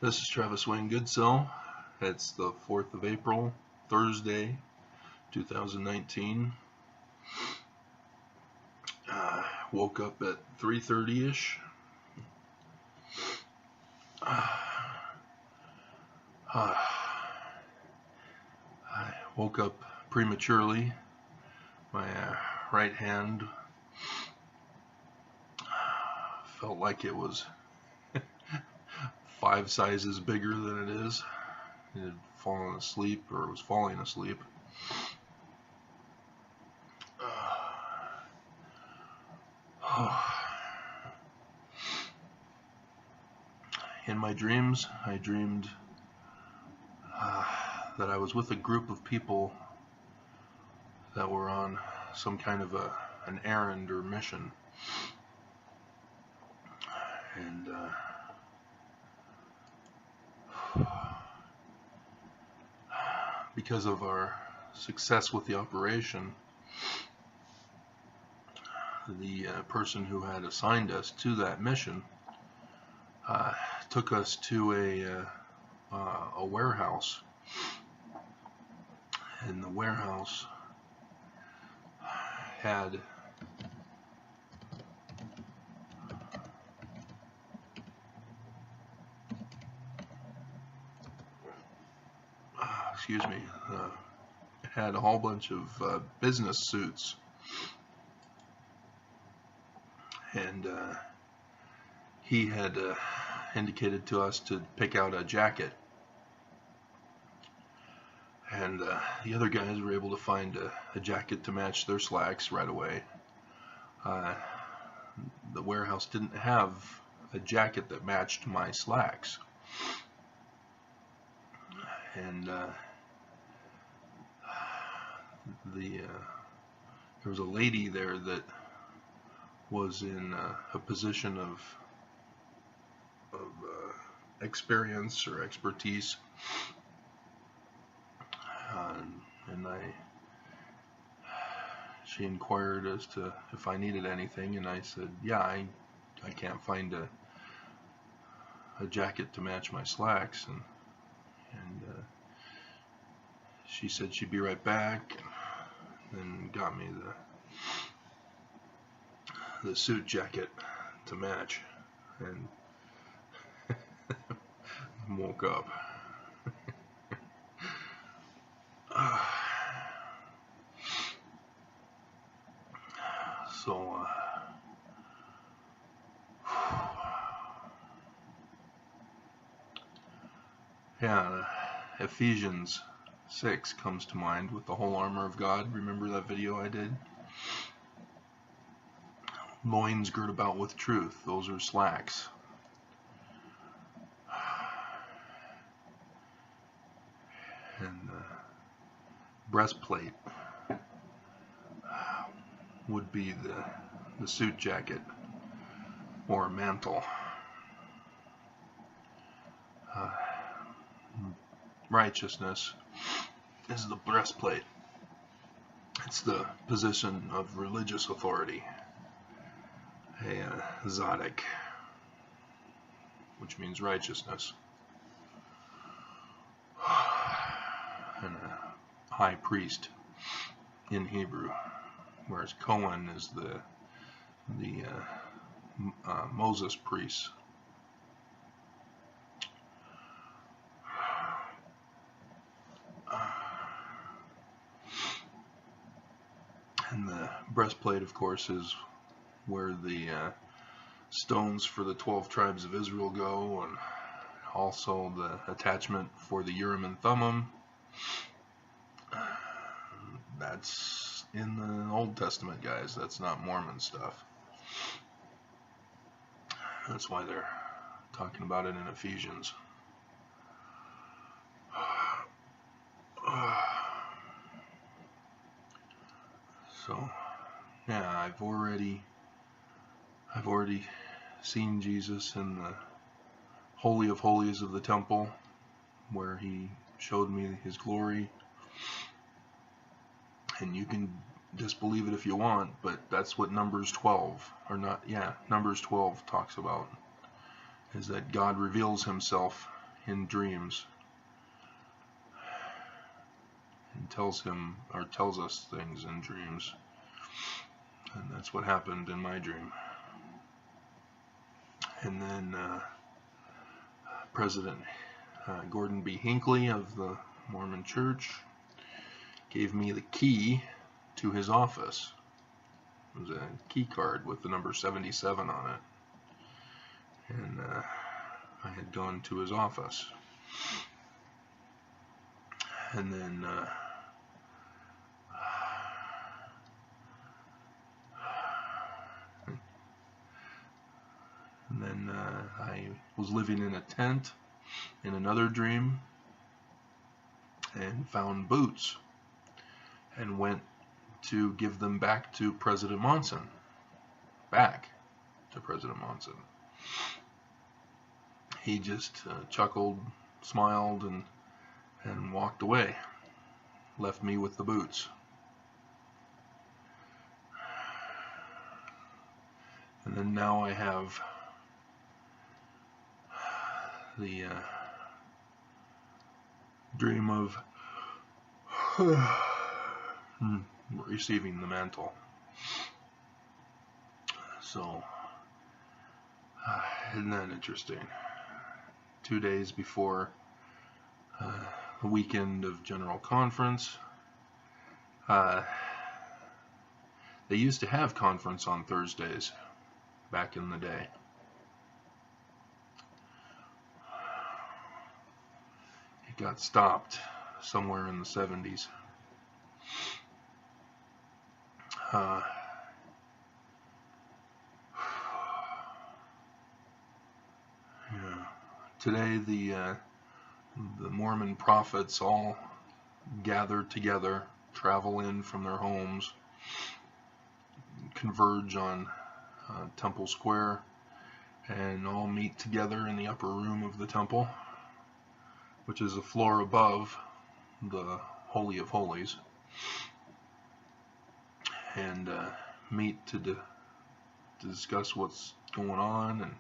This is Travis Wayne Goodsell. It's the 4th of April, Thursday, 2019. Woke up at 3:30ish. I woke up prematurely. My right hand felt like it was 5 sizes bigger than it is. It had fallen asleep, or was falling asleep. In my dreams, I dreamed that I was with a group of people that were on some kind of an errand or mission. And because of our success with the operation, the person who had assigned us to that mission took us to a warehouse, and the warehouse had it had a whole bunch of business suits, and he had indicated to us to pick out a jacket, and the other guys were able to find a jacket to match their slacks right away. The warehouse didn't have a jacket that matched my slacks, and there was a lady there that was in a position of experience or expertise, and she inquired as to if I needed anything, and I said, yeah, I can't find a jacket to match my slacks, and she said she'd be right back, and got me the suit jacket to match, and woke up. So yeah, Ephesians 6 comes to mind with the whole armor of God. Remember that video I did? Loins girt about with truth. Those are slacks. And breastplate would be the suit jacket or mantle. Righteousness is the breastplate. It's the position of religious authority, a tzaddik, which means righteousness, and a high priest in Hebrew, whereas Cohen is the Moses priest. And the breastplate, of course, is where the stones for the 12 tribes of Israel go, and also the attachment for the Urim and Thummim. That's in the Old Testament, guys. That's not Mormon stuff. That's why they're talking about it in Ephesians. So, yeah, I've already seen Jesus in the Holy of Holies of the temple, where he showed me his glory. And you can disbelieve it if you want, but that's what Numbers 12, or not, yeah, Numbers 12 talks about, is that God reveals himself in dreams and tells us things in dreams. And that's what happened in my dream. And then President Gordon B. Hinckley of the Mormon Church gave me the key to his office. It was a key card with the number 77 on it. And I had gone to his office. And then I was living in a tent in another dream and found boots and went to give them back to President Monson. He just chuckled, smiled, and walked away. Left me with the boots. And then now I have the dream of receiving the mantle. So, isn't that interesting? 2 days before the weekend of General Conference. They used to have conference on Thursdays back in the day. It got stopped somewhere in the 70s. Today the Mormon prophets all gather together, travel in from their homes, converge on Temple Square, and all meet together in the upper room of the temple, which is a floor above the Holy of Holies, and meet to discuss what's going on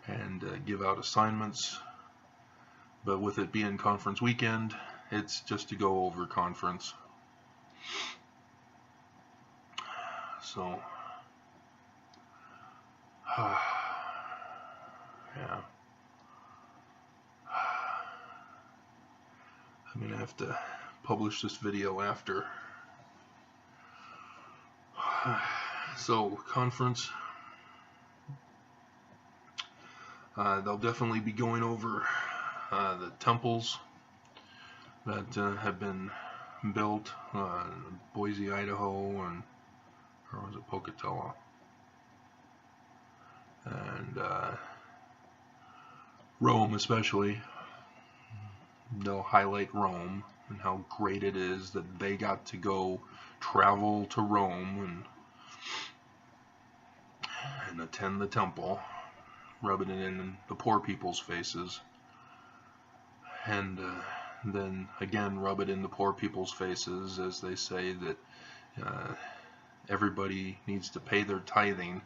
and give out assignments. But with it being conference weekend, it's just to go over conference. So, yeah. I'm going to have to publish this video after. So, conference. They'll definitely be going over the temples that have been built in Boise, Idaho, and or was it Pocatello? And Rome especially. They'll highlight Rome and how great it is that they got to go travel to Rome and attend the temple, rubbing it in the poor people's faces, and then again rub it in the poor people's faces as they say that everybody needs to pay their tithing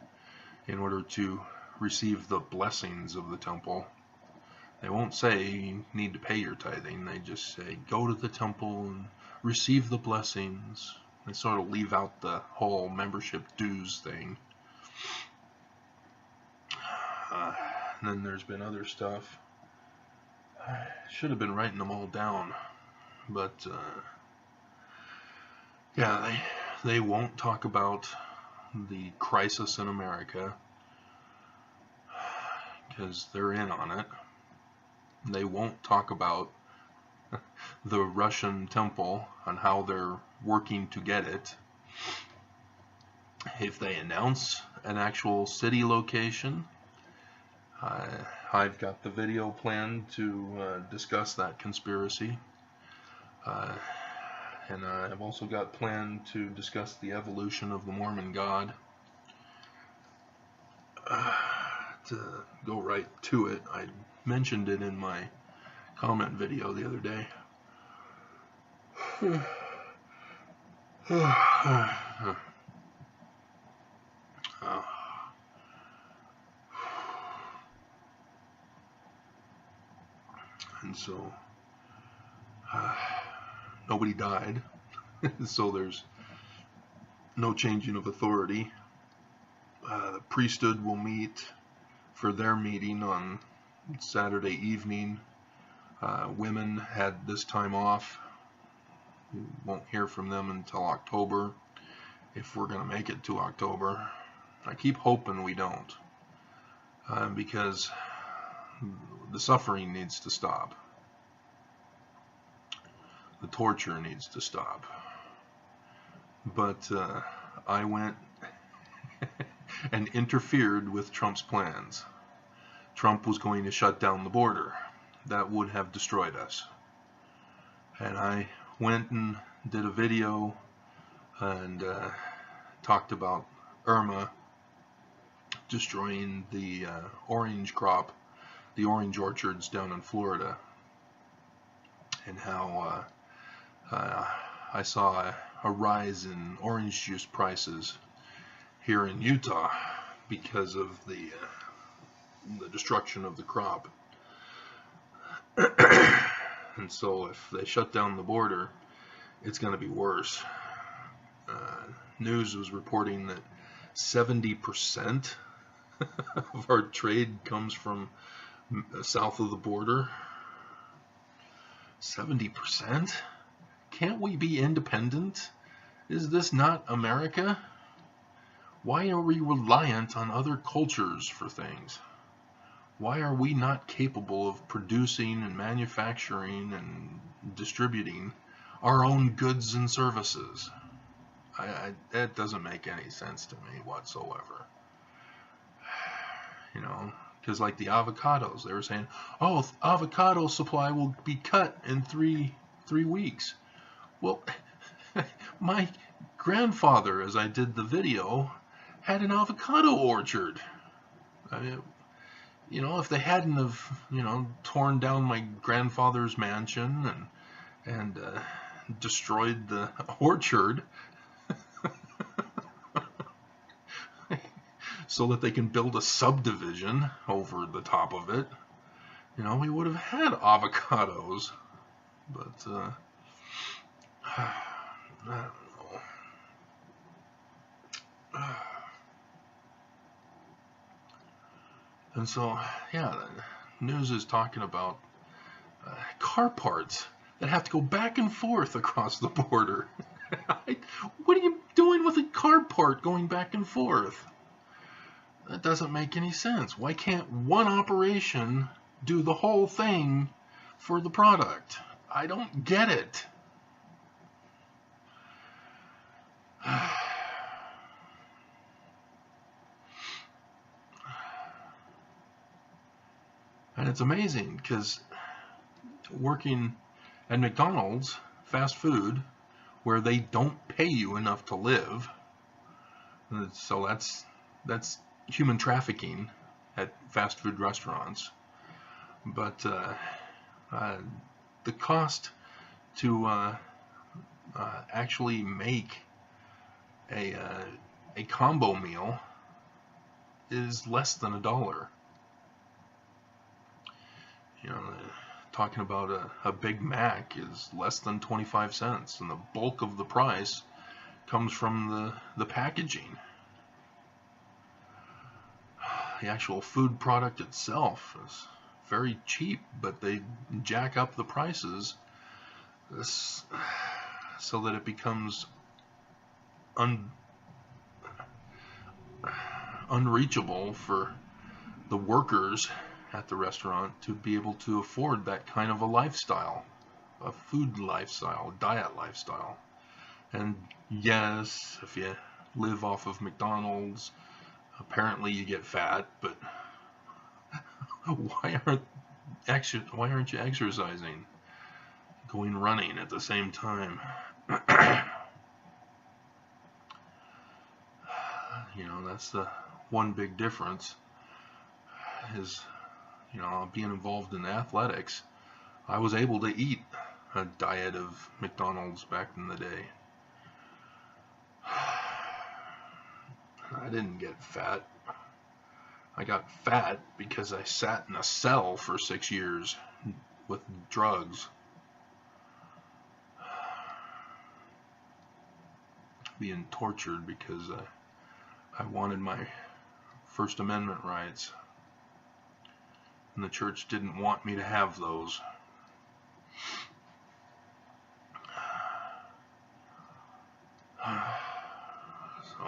in order to receive the blessings of the temple. They won't say you need to pay your tithing. They just say go to the temple and receive the blessings. They sort of leave out the whole membership dues thing. And then there's been other stuff. I should have been writing them all down, but yeah, they won't talk about the crisis in America because they're in on it. They won't talk about the Russian temple and how they're working to get it. If they announce an actual city location, I've got the video planned to discuss that conspiracy. And I've also got planned to discuss the evolution of the Mormon God. To go right to it, I mentioned it in my comment video the other day. And so nobody died, so there's no changing of authority. The priesthood will meet for their meeting on Saturday evening. Women had this time off. We won't hear from them until October, if we're going to make it to October. I keep hoping we don't, because the suffering needs to stop. The torture needs to stop. But I went and interfered with Trump's plans. Trump was going to shut down the border. That would have destroyed us. And I went and did a video and talked about Irma destroying the orange crop, the orange orchards down in Florida, and how I saw a rise in orange juice prices here in Utah because of the destruction of the crop. And so if they shut down the border, it's going to be worse. News was reporting that 70% of our trade comes from south of the border. 70%? Can't we be independent? Is this not America? Why are we reliant on other cultures for things? Why are we not capable of producing and manufacturing and distributing our own goods and services? That doesn't make any sense to me whatsoever. You know, because like the avocados, they were saying, oh, avocado supply will be cut in three weeks. Well, my grandfather, as I did the video, had an avocado orchard. I mean, you know, if they hadn't have, you know, torn down my grandfather's mansion and destroyed the orchard so that they can build a subdivision over the top of it, you know, we would have had avocados. But I don't know. And so, yeah, the news is talking about car parts that have to go back and forth across the border. What are you doing with a car part going back and forth? That doesn't make any sense. Why can't one operation do the whole thing for the product? I don't get it. And it's amazing because working at McDonald's, fast food, where they don't pay you enough to live, so that's human trafficking at fast food restaurants. But the cost to actually make a combo meal is less than $1. You know, talking about a Big Mac is less than 25 cents, and the bulk of the price comes from the packaging. The actual food product itself is very cheap, but they jack up the prices so that it becomes unreachable for the workers at the restaurant to be able to afford that kind of a lifestyle, a food lifestyle, a diet lifestyle. And yes, if you live off of McDonald's, apparently you get fat, but why aren't you exercising, going running at the same time? You know, that's the one big difference is, you know, being involved in athletics. I was able to eat a diet of McDonald's back in the day. I didn't get fat. I got fat because I sat in a cell for 6 years with drugs, being tortured because I wanted my First Amendment rights, and the church didn't want me to have those. So,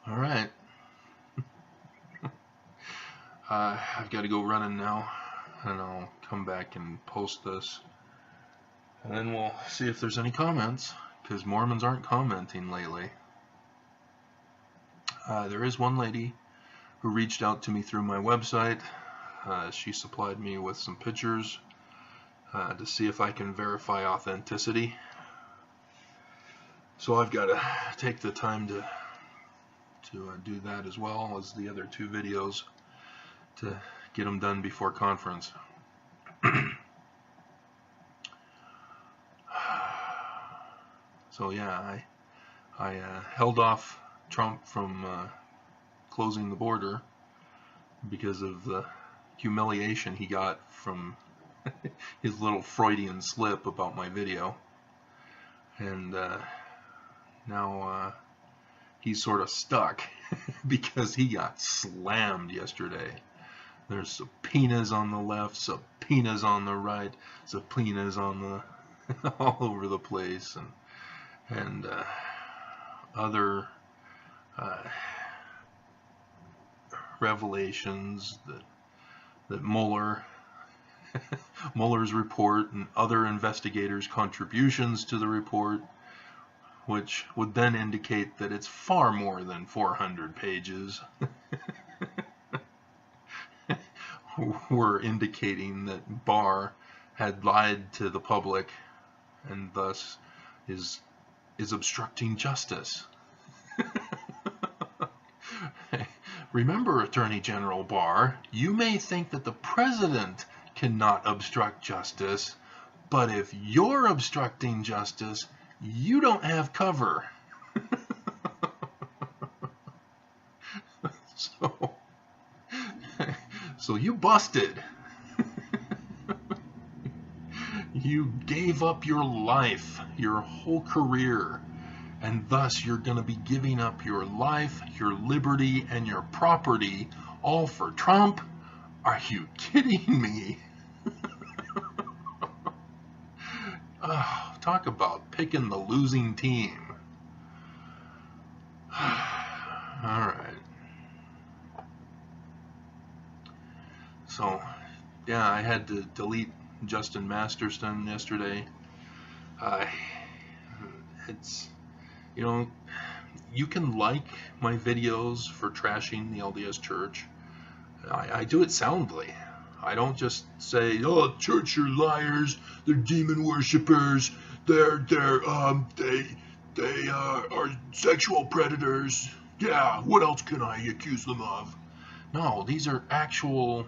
all right. I've got to go running now, and I'll come back and post this, and then we'll see if there's any comments, because Mormons aren't commenting lately. There is one lady who reached out to me through my website. She supplied me with some pictures to see if I can verify authenticity. So I've got to take the time to do that as well as the other two videos to get them done before conference. So yeah, I held off Trump from closing the border because of the humiliation he got from his little Freudian slip about my video, and now he's sort of stuck because he got slammed yesterday. There's subpoenas on the left, subpoenas on the right, subpoenas on the all over the place, and other revelations that Mueller's report and other investigators' contributions to the report, which would then indicate that it's far more than 400 pages, were indicating that Barr had lied to the public and thus is obstructing justice. Remember, Attorney General Barr, you may think that the president cannot obstruct justice, but if you're obstructing justice, you don't have cover. So you busted. You gave up your life, your whole career, and thus you're going to be giving up your life, your liberty, and your property all for Trump? Are you kidding me? Oh, talk about picking the losing team. All right. So, yeah, I had to delete Justin Masterson yesterday. It's, you know, you can like my videos for trashing the LDS Church. I do it soundly. I don't just say, "Oh, church are liars. They're demon worshippers. They are sexual predators. Yeah, what else can I accuse them of?" No, these are actual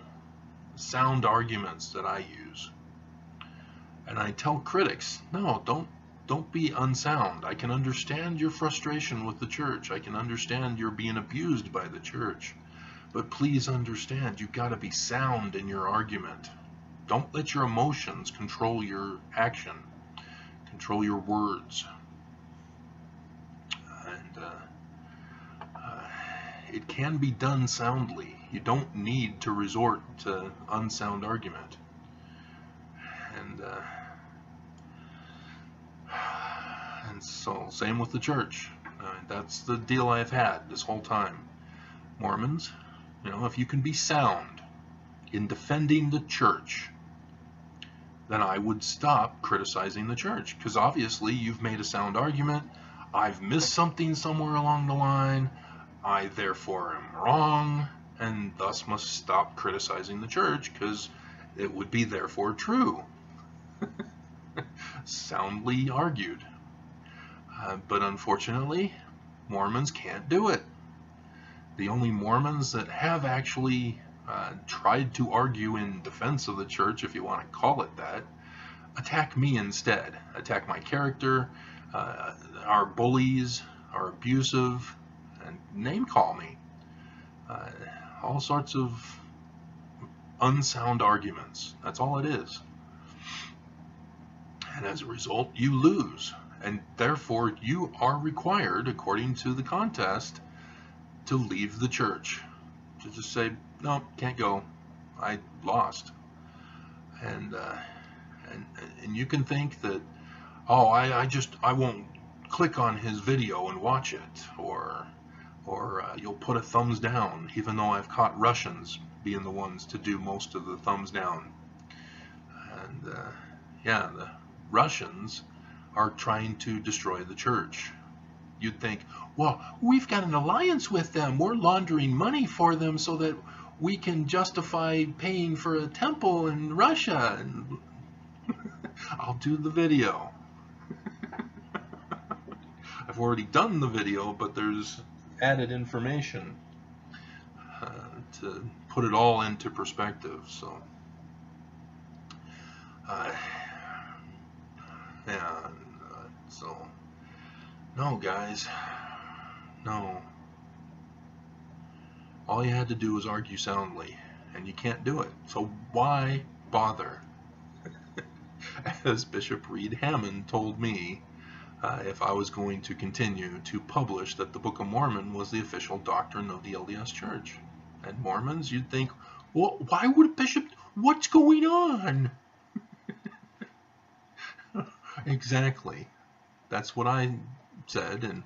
sound arguments that I use. And I tell critics, no, don't be unsound. I can understand your frustration with the church. I can understand you're being abused by the church. But please understand, you've got to be sound in your argument. Don't let your emotions control your action, control your words. And it can be done soundly. You don't need to resort to unsound argument. And so, same with the church. That's the deal I've had this whole time. Mormons, you know, if you can be sound in defending the church, then I would stop criticizing the church, because obviously you've made a sound argument. I've missed something somewhere along the line. I therefore am wrong, and thus must stop criticizing the church, because it would be therefore true. Soundly argued. But unfortunately, Mormons can't do it. The only Mormons that have actually tried to argue in defense of the church, if you want to call it that, attack me instead. Attack my character, are bullies, are abusive, and name call me. uh, all sorts of unsound arguments. That's all it is. And as a result, you lose. And therefore, you are required, according to the contest, to leave the church. To just say, no, can't go. I lost. And you can think that, oh, I won't click on his video and watch it, or you'll put a thumbs down, even though I've caught Russians being the ones to do most of the thumbs down. And yeah, the Russians are trying to destroy the church. You'd think, well, we've got an alliance with them. We're laundering money for them so that we can justify paying for a temple in Russia. And I'll do the video. I've already done the video, but there's added information to put it all into perspective. So, yeah, so, no, guys, no. All you had to do was argue soundly, and you can't do it. So why bother? As Bishop Reed Hammond told me, if I was going to continue to publish that the Book of Mormon was the official doctrine of the LDS Church. And Mormons, you'd think, well, why would a bishop, what's going on? Exactly. That's what I said,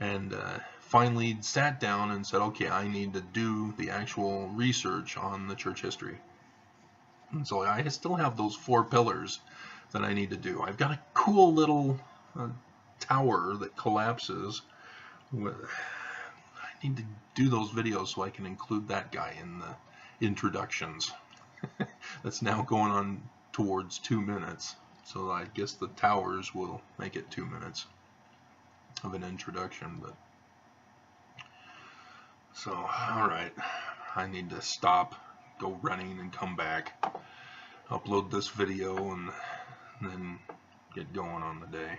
and finally sat down and said, okay, I need to do the actual research on the church history. And so I still have those 4 pillars that I need to do. I've got a cool little tower that collapses. I need to do those videos so I can include that guy in the introductions. That's now going on towards 2 minutes. So I guess the towers will make it 2 minutes of an introduction. But so, alright, I need to stop, go running and come back, upload this video, and then get going on the day.